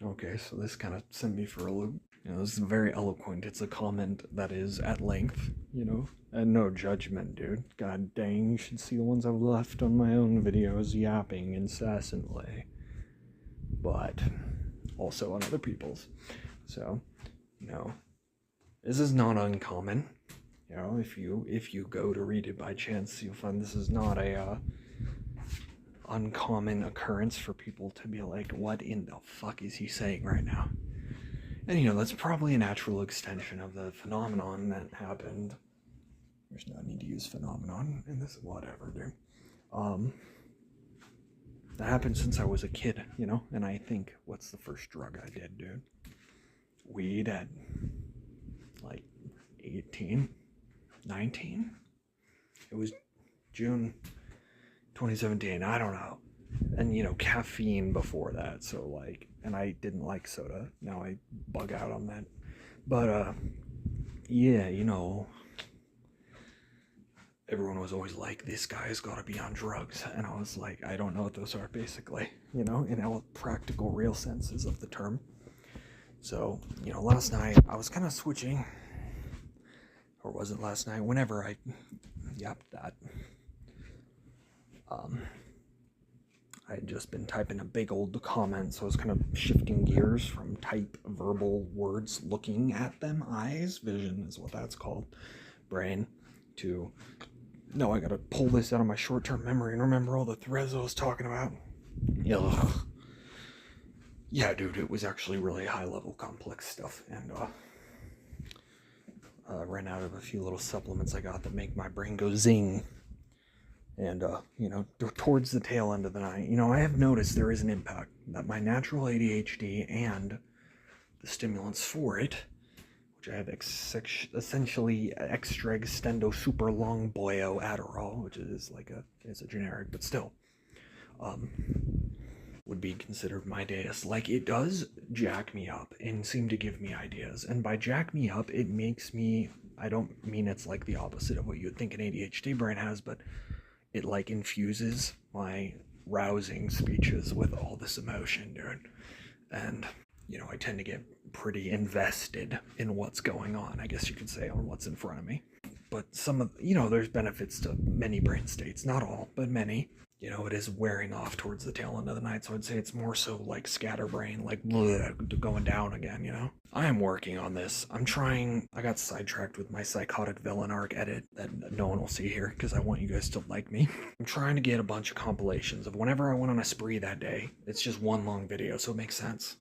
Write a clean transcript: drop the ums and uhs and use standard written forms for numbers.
Okay, so this kind of sent me for a loop. You know, this is very eloquent. It's a comment that is at length, you know, and no judgment, dude. God dang, you should see the ones I've left on my own videos yapping incessantly. But also on other people's. So, you know, this is not uncommon. You know, if you go to read it by chance, you'll find this is not a uncommon occurrence for people to be like, what in the fuck is he saying right now? And you know, that's probably a natural extension of the phenomenon that happened. There's no need to use phenomenon in this, whatever, dude. That happened since I was a kid, you know? And I think, what's the first drug I did, dude? Weed at like 18, 19? It was June 2017, I don't know. And you know, caffeine before that, so like, and I didn't like soda. Now I bug out on that. But yeah, you know, everyone was always like, this guy's gotta be on drugs. And I was like, I don't know what those are, basically, you know, in all practical, real senses of the term. So, you know, last night I was kind of switching, or was it last night? Whenever I yapped that. I had just been typing a big old comment, so I was kind of shifting gears from type verbal words, looking at them, eyes, vision is what that's called, brain, to, no, I gotta pull this out of my short-term memory and remember all the threads I was talking about. Ugh. Yeah, dude, it was actually really high-level complex stuff, and ran out of a few little supplements I got that make my brain go zing. And, you know, towards the tail end of the night, you know, I have noticed there is an impact that my natural ADHD and the stimulants for it, which I have essentially extra extendo super long boyo Adderall, which is like it's a generic, but still, would be considered my deus. Like, it does jack me up and seem to give me ideas. And by jack me up, it makes me, I don't mean it's like the opposite of what you would think an ADHD brain has, but it like infuses my rousing speeches with all this emotion, dude. And, you know, I tend to get pretty invested in what's going on, I guess you could say, on what's in front of me. But some of, you know, there's benefits to many brain states, not all, but many. You know, it is wearing off towards the tail end of the night, so I'd say it's more so like scatterbrain, like bleh, going down again, you know? I am working on this. I got sidetracked with my psychotic villain arc edit that no one will see here because I want you guys to like me. I'm trying to get a bunch of compilations of whenever I went on a spree that day. It's just one long video, so it makes sense.